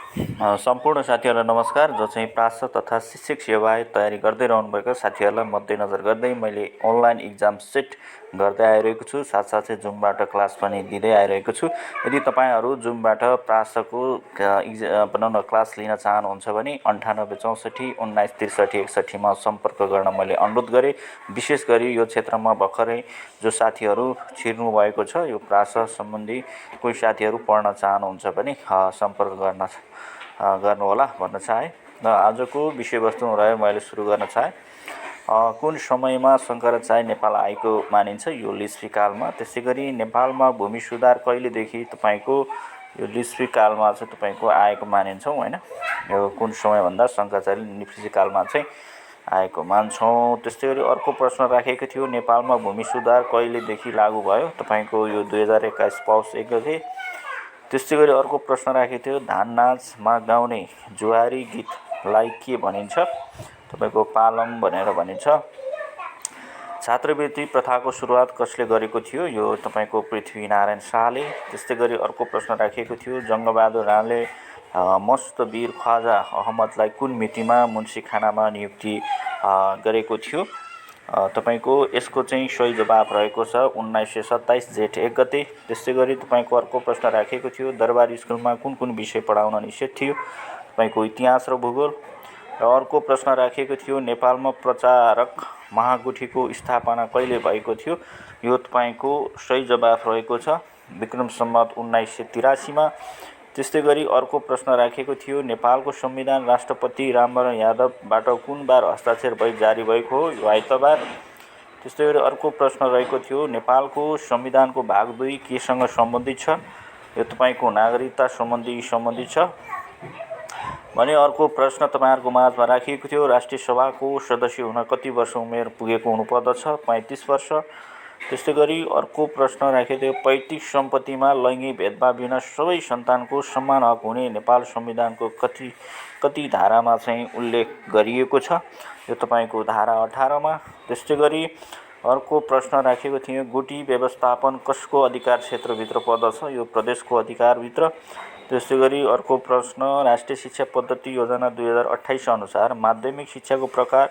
सम्पूर्ण साथीहरूलाई नमस्कार। जो चाहिँ प्रास तथा शिक्षक सेवा तयारी गर्दै रहनुभएका साथीहरूलाई मध्यनजर गर्दै मैले अनलाइन इक्जाम सेट गर्दै आइरहेको छु। साथसाथै जुमबाट क्लास पनि दिँदै आइरहेको छु। यदि तपाईँहरू जुमबाट प्रासको क्लास लिन चाहनुहुन्छ भने 9864 1963 61 सम्पर्क गर्न मैले अनुरोध गरेँ। विशेष गरी यो क्षेत्रमा भर्खरै जो साथीहरू छिर्नु भएको छ, यो प्रास सम्बन्धी कोही साथीहरू पढ्न चाहनुहुन्छ भने सम्पर्क गर्नुहोला भन्न चाहे। र आजको विषयवस्तु रह्यो मैले सुरु गर्न चाहे। कुन समयमा शङ्कराचार्य नेपाल आएको मानिन्छ? यो लिच्छवी कालमा। त्यसै गरी नेपालमा भूमि सुधार कहिलेदेखि तपाईँको यो लिच्छवी कालमा चाहिँ तपाईँको आएको मानिन्छौँ होइन। यो कुन समय भन्दा शङ्कराचार्य लिच्छवी कालमा चाहिँ आएको मान्छौँ। त्यस्तै गरी अर्को प्रश्न राखेको थियो, नेपालमा भूमि सुधार कहिलेदेखि लागू भयो? तपाईँको यो 2021 पौष 1 गते। त्यस्तै गरी अर्को प्रश्न राखेको थियो, धान नाचमा गाउने जुहारी गीतलाई के भनिन्छ? तपाईँको पालम भनेर भनिन्छ। छात्रवृत्ति प्रथाको सुरुवात कसले गरेको थियो? यो तपाईँको पृथ्वीनारायण शाहले। त्यस्तै गरी अर्को प्रश्न राखेको थियो, जङ्गबहादुर राणाले मस्त वीर ख्वाजा अहमदलाई कुन मितिमा मुन्सीखानामा नियुक्ति गरेको थियो? तपाईँको यसको चाहिँ सही जवाब रहेको छ 1927 जेठ 1 गते। त्यस्तै गरी तपाईँको अर्को प्रश्न राखेको थियो, दरबारी स्कुलमा कुन कुन विषय पढाउन निषेध थियो? तपाईँको इतिहास र भूगोल। र अर्को प्रश्न राखेको थियो, नेपालमा प्रचारक महागुठीको स्थापना कहिले भएको थियो? यो तपाईँको सही जवाब रहेको छ विक्रम सम्वत 1983 मा। त्यस्तै गरी अर्को प्रश्न राखेको थियो, नेपालको संविधान राष्ट्रपति रामवरण यादवबाट कुन बार हस्ताक्षर भई जारी भएको हो? यो आइतबार। त्यस्तै गरी अर्को प्रश्न रहेको थियो, नेपालको संविधानको भाग 2 केसँग सम्बन्धित छ? यो तपाईँको नागरिकता सम्बन्धित छ भने। अर्को प्रश्न तपाईँहरूको माझमा राखिएको थियो, राष्ट्रिय सभाको सदस्य हुन कति वर्ष उमेर पुगेको हुनुपर्दछ? 35 वर्ष। त्यस्तै गरी अर्को प्रश्न राखेको थियो, पैतृक सम्पत्तिमा लैङ्गिक भेदभाव बिना सबै सन्तानको समान हक हुने नेपाल संविधानको कति धारामा चाहिँ उल्लेख गरिएको छ? यो तपाईँको धारा 18 मा। त्यस्तै गरी अर्को प्रश्न राखेको थियो, गुठी व्यवस्थापन कसको अधिकार क्षेत्रभित्र पर्दछ? यो प्रदेशको अधिकारभित्र। त्यस्तै गरी अर्को प्रश्न, राष्ट्रिय शिक्षा पद्धति योजना 2028 अनुसार माध्यमिक शिक्षाको प्रकार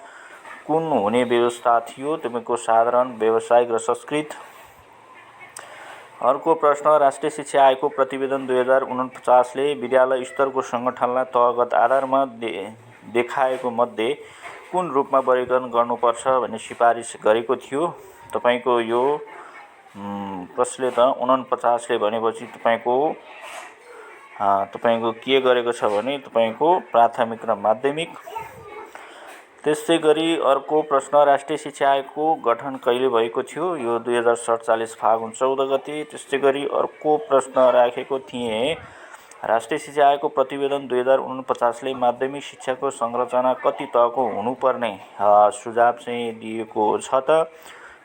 कुन हुने व्यवस्था थियो? तपाईँको साधारण, व्यावसायिक र संस्कृत। अर्को प्रश्न, राष्ट्रिय शिक्षा आयोगको प्रतिवेदन 2049 ले विद्यालय स्तरको सङ्गठनलाई तहगत आधारमा देखाएको मध्ये कुन रूपमा वर्गीकरण गर्नुपर्छ भन्ने सिफारिस गरेको थियो? तपाईँको यो कसले त 49 ले भनेपछि तपाईँको के गरेको छ भने तपाईँको प्राथमिक र माध्यमिक। त्यस्तै गरी अर्को प्रश्न, राष्ट्रिय शिक्षा आयोगको गठन कहिले भएको थियो? यो 2047 फागुन 14 गते। त्यस्तै गरी अर्को प्रश्न राखेको थिएँ, राष्ट्रिय शिक्षा आयोगको प्रतिवेदन 2049 ले माध्यमिक शिक्षाको संरचना कति तहको हुनुपर्ने सुझाव चाहिँ दिएको छ त?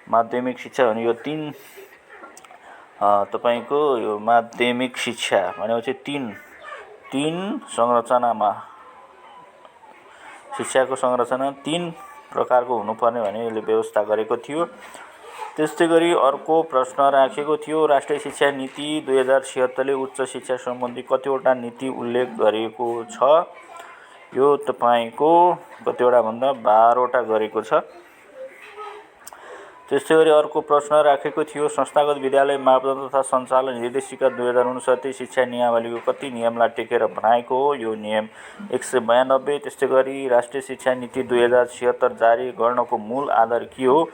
माध्यमिक शिक्षा भने यो 3 तपाईँको यो माध्यमिक शिक्षा भनेपछि 3 संरचनामा शिक्षाको संरचना 3 प्रकारको हुनुपर्ने भने यसले व्यवस्था गरेको थियो। त्यस्तै गरी अर्को प्रश्न राखेको थियो, राष्ट्रिय शिक्षा नीति 2076 ले उच्च शिक्षा सम्बन्धी कतिवटा नीति उल्लेख गरेको छ? यो तपाईँको कतिवटा भन्दा 12 वटा गरेको छ। त्यस्तै गरी अर्को प्रश्न राखेको थियो, संस्थागत विद्यालय मापदण्ड तथा सञ्चालन निर्देशिका 2059 शिक्षा नियमावलीको कति नियमलाई टेकेर बनाएको हो? यो नियम 192। त्यस्तै गरी राष्ट्रिय शिक्षा नीति 2076 जारी गर्नको मूल आधार के हो?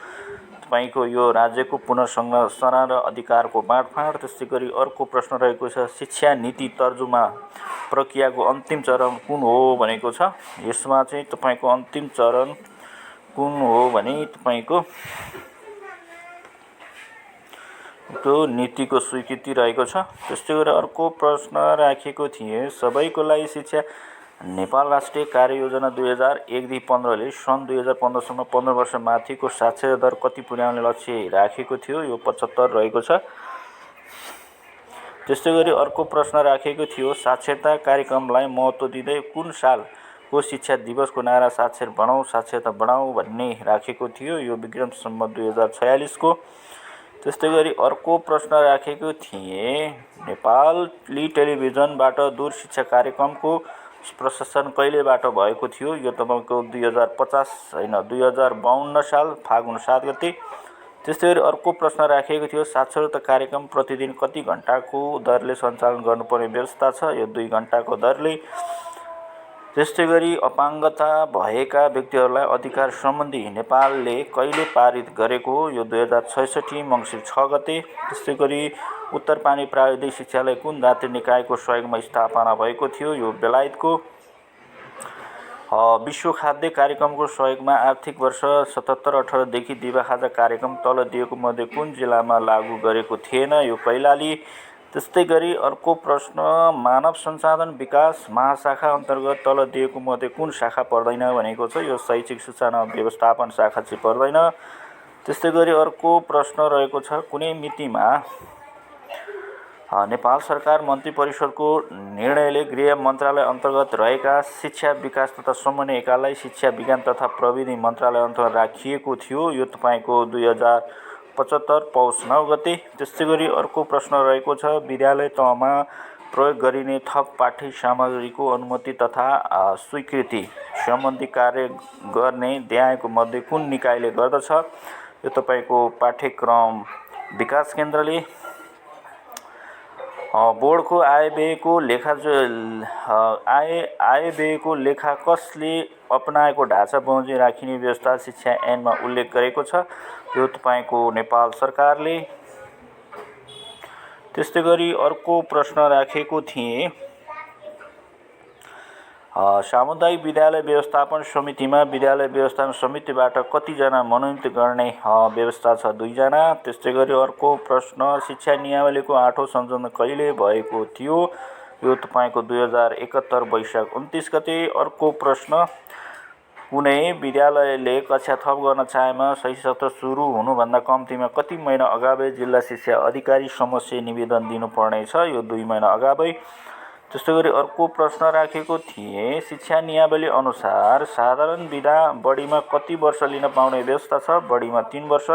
तपाईँको यो राज्यको पुनर्संरचना र अधिकारको बाँडफाँड। त्यस्तै गरी अर्को प्रश्न रहेको छ, शिक्षा नीति तर्जुमा प्रक्रियाको अन्तिम चरण कुन हो भनेको छ? यसमा चाहिँ तपाईँको अन्तिम चरण कुन हो भने तपाईँको नीतिको स्वीकृति रहेको छ। त्यस्तै गरी अर्को प्रश्न राखेको थिएँ, सबैको लागि शिक्षा नेपाल राष्ट्रिय कार्ययोजना 2001देखि 15 ले सन् 2015 सम्म 15 वर्ष माथिको साक्षरता दर कति पुर्याउने लक्ष्य राखेको थियो? यो 75 रहेको छ। त्यस्तै गरी अर्को प्रश्न राखेको थियो, साक्षरता कार्यक्रमलाई महत्त्व दिँदै कुन सालको शिक्षा दिवसको नारा साक्षर बनाऊ साक्षरता बढाऊ भन्ने राखेको थियो? यो विक्रम सम्वत 2046 को। त्यस्तै गरी अर्को प्रश्न राखेको थिएँ, नेपाली टेलिभिजनबाट दूर शिक्षा कार्यक्रमको प्रशासन कहिलेबाट भएको थियो? यो तपाईँको 2050 होइन 2052 साल फागुन 7 गते। त्यस्तै गरी अर्को प्रश्न राखेको थियो, साक्षरता कार्यक्रम प्रतिदिन कति घण्टाको दरले सञ्चालन गर्नुपर्ने व्यवस्था छ? यो 2 घण्टाको दरले। त्यस्तै गरी अपाङ्गता भएका व्यक्तिहरूलाई अधिकार सम्बन्धी नेपालले कहिले पारित गरेको हो? यो 2066 मङ्सिर 6 गते। त्यस्तै गरी उत्तरपानी प्राविधिक शिक्षालय कुन जातीय निकायको सहयोगमा स्थापना भएको थियो? यो बेलायतको। विश्व खाद्य कार्यक्रमको सहयोगमा आर्थिक वर्ष 77-78 देखि दिवा खाजा कार्यक्रम तल दिएको मध्ये कुन जिल्लामा लागू गरेको थिएन? यो कैलाली। त्यस्तै गरी अर्को प्रश्न, मानव संसाधन विकास महाशाखा अन्तर्गत तल दिएको मध्ये कुन शाखा पर्दैन भनेको छ? यो शैक्षिक सूचना व्यवस्थापन शाखा चाहिँ पर्दैन। त्यस्तै गरी अर्को प्रश्न रहेको छ, कुनै मितिमा नेपाल सरकार मन्त्री परिषदको निर्णयले गृह मन्त्रालय अन्तर्गत रहेका शिक्षा विकास तथा समन्वय एकाइलाई शिक्षा विज्ञान तथा प्रविधि मन्त्रालय अन्तर्गत राखिएको थियो? यो तपाईँको 2075 पौष 9 गते। त्यस्तै गरी अर्को प्रश्न रहेको छ, विद्यालय तहमा प्रयोग गरिने थप पाठ्य सामग्रीको अनुमति तथा स्वीकृति सम्बन्धी कार्य गर्ने देहायको मध्ये कुन निकायले गर्दछ? यो तपाईँको पाठ्यक्रम विकास केन्द्रले। बोर्डको आयव्ययको लेखा कसले अपनाएको ढाँचा बमोजिम राखिने व्यवस्था शिक्षा ऐनमा उल्लेख गरेको छ? यो तपाईँको नेपाल सरकारले। त्यस्तै गरी अर्को प्रश्न राखेको थिएँ, सामुदायिक विद्यालय व्यवस्थापन समितिमा विद्यालय व्यवस्थापन समितिबाट कतिजना मनोनित गर्ने व्यवस्था छ? 2 जना। त्यस्तै गरी अर्को प्रश्न, शिक्षा नियमावलीको 8औं संशोधन कहिले भएको थियो? यो तपाईँको 2071 वैशाख 29 गते। अर्को प्रश्न, कुनै विद्यालयले कक्षा थप गर्न चाहेमा शैक्षिक सत्र सुरु हुनुभन्दा कम्तीमा कति महिना अगावै जिल्ला शिक्षा अधिकारी समक्ष निवेदन दिनुपर्नेछ? यो 2 महिना अगावै। त्यस्तै गरी अर्को प्रश्न राखेको थिएँ, शिक्षा नियमावली अनुसार साधारण विधा बढीमा कति वर्ष लिन पाउने व्यवस्था छ? बढीमा 3 वर्ष।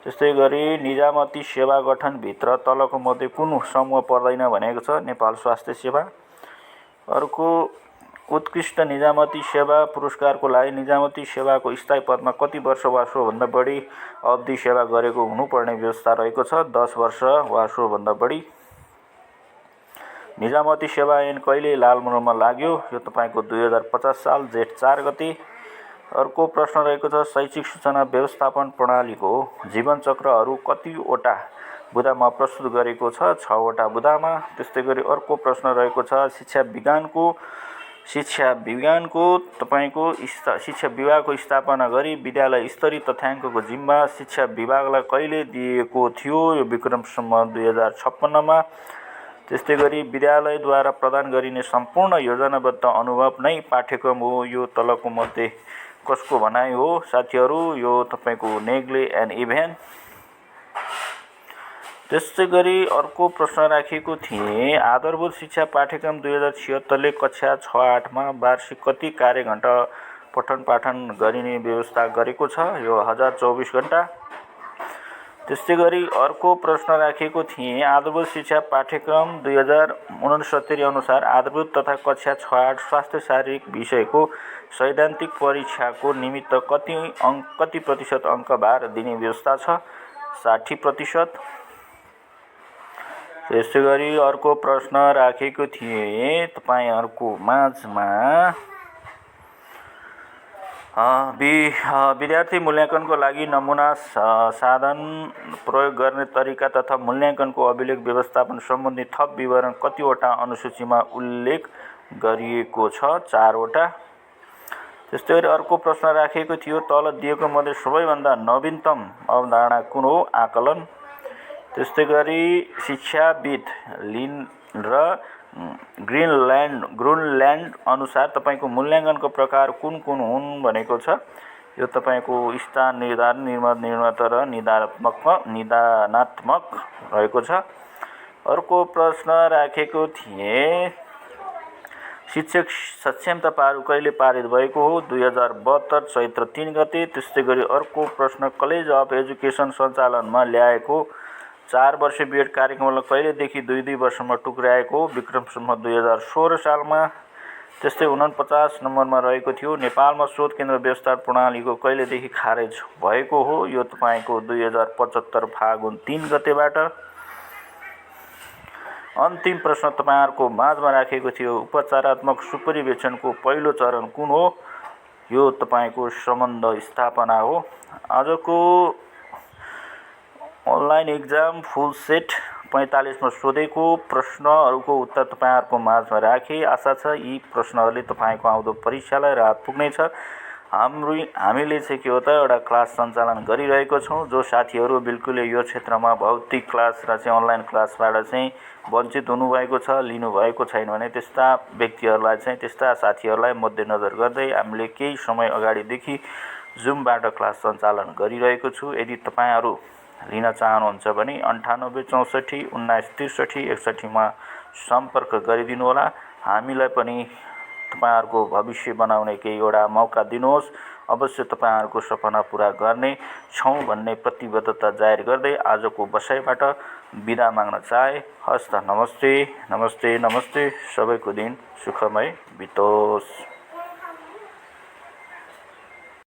त्यस्तै गरी निजामती सेवा गठनभित्र तलको मध्ये कुन समूह पर्दैन भनेको छ? नेपाल स्वास्थ्य सेवा। अर्को, उत्कृष्ट निजामती सेवा पुरस्कारको लागि निजामती सेवाको स्थायी पदमा कति वर्ष वा सोभन्दा बढी अवधि सेवा गरेको हुनुपर्ने व्यवस्था रहेको छ? 10 वर्ष वा सोभन्दा बढी। निजामती सेवा ऐन कहिले लालमुद्रमा लाग्यो? यो तपाईँको 2050 साल जेठ 4 गते। अर्को प्रश्न रहेको छ, शैक्षिक सूचना व्यवस्थापन प्रणालीको जीवनचक्रहरू कतिवटा बुँदामा प्रस्तुत गरेको छ? 6 वटा बुँदामा। त्यस्तै गरी अर्को प्रश्न रहेको छ, शिक्षा विभागको स्थापना गरी विद्यालय स्तरीय तथ्याङ्कको जिम्मा शिक्षा विभागलाई कहिले दिएको थियो? यो विक्रम सम्वत 2056 मा। त्यस्तै गरी विद्यालयद्वारा प्रदान गरिने सम्पूर्ण योजनाबद्ध अनुभव नै पाठ्यक्रम हो, यो तलको मध्ये कसको भनाइ हो साथीहरू? यो तपाईँको नेग्ले एन्ड इभेन। त्यस्तै गरी अर्को प्रश्न राखेको थिएँ, आधारभूत शिक्षा पाठ्यक्रम 2076 ले कक्षा 6-8 मा वार्षिक कति कार्यघण्टा पठन पाठन गरिने व्यवस्था गरेको छ? यो 1024 घण्टा। त्यस्तै गरी अर्को प्रश्न राखेको थिएँ, आधारभूत शिक्षा पाठ्यक्रम 2069 अनुसार आधारभूत तथा कक्षा 6-8 स्वास्थ्य शारीरिक विषयको सैद्धान्तिक परीक्षाको निमित्त कति प्रतिशत अङ्क भार दिने व्यवस्था छ? 60%। त्यस्तै गरी अर्को प्रश्न राखेको थिएँ तपाईँहरूको माझमा, विद्यार्थी मूल्याङ्कनको लागि नमुना साधन प्रयोग गर्ने तरिका तथा मूल्याङ्कनको अभिलेख व्यवस्थापन सम्बन्धी थप विवरण कतिवटा अनुसूचीमा उल्लेख गरिएको छ? 4 वटा। त्यस्तै गरी अर्को प्रश्न राखेको थियो, तल दिएको मध्ये सबैभन्दा नवीनतम अवधारणा कुन हो? आकलन। त्यस्तै गरी शिक्षाविद लिन र ग्रिनल्यान्ड अनुसार तपाईँको मूल्याङ्कनको प्रकार कुन कुन हुन् भनेको छ? यो तपाईँको स्थान निर्धारण, निर्माता र निदानात्मक रहेको छ। अर्को प्रश्न राखेको थिएँ, शिक्षक सक्षमता पारु कहिले पारित भएको हो? 2072 चैत्र 3 गते। त्यस्तै गरी अर्को प्रश्न, कलेज अफ एजुकेसन सञ्चालनमा ल्याएको 4 वर्षे बिएड कार्यक्रमलाई कहिलेदेखि 2-2 वर्षमा टुक्र्याएको हो? विक्रम सम्वत 2016 सालमा। त्यस्तै 49 नम्बरमा रहेको थियो, नेपालमा शोध केन्द्र व्यवस्थापन प्रणालीको कहिलेदेखि खारेज भएको हो? यो तपाईँको 2075 फागुन 3 गतेबाट। अन्तिम प्रश्न तपाईँहरूको माझमा राखेको थियो, उपचारात्मक सुपरिवेक्षणको पहिलो चरण कुन हो? यो तपाईँको सम्बन्ध स्थापना हो। आजको अनलाइन एक्जाम फुल सेट 45 मा सोधेको प्रश्नहरूको उत्तर तपाईँहरूको माझमा राखे। आशा छ यी प्रश्नहरूले तपाईँको आउँदो परीक्षालाई राहत पुग्नेछ। हामीले चाहिँ के हो त, एउटा क्लास सञ्चालन गरिरहेको छौँ। जो साथीहरू बिल्कुलै यो क्षेत्रमा भौतिक क्लास र चाहिँ अनलाइन क्लासबाट चाहिँ वञ्चित हुनुभएको छ, लिनुभएको छैन भने त्यस्ता व्यक्तिहरूलाई चाहिँ, त्यस्ता साथीहरूलाई मध्यनजर गर्दै हामीले केही समय अगाडिदेखि जुमबाट क्लास सञ्चालन गरिरहेको छु। यदि तपाईँहरू लिन चाहनुहुन्छ भने 98 64 19 63 61 मा सम्पर्क गरिदिनु होला। हामीलाई पनि तपाईहरुको भविष्य बनाउने केही एउटा मौका दिनुहोस्। अवश्य तपाईहरुको सपना पूरा गर्ने छौं भन्ने प्रतिबद्धता जाहेर गर्दै आजको बसाइबाट बिदा माग्न चाहे। हस्त नमस्ते नमस्ते नमस्ते। सबैको दिन सुखमय बितोस्।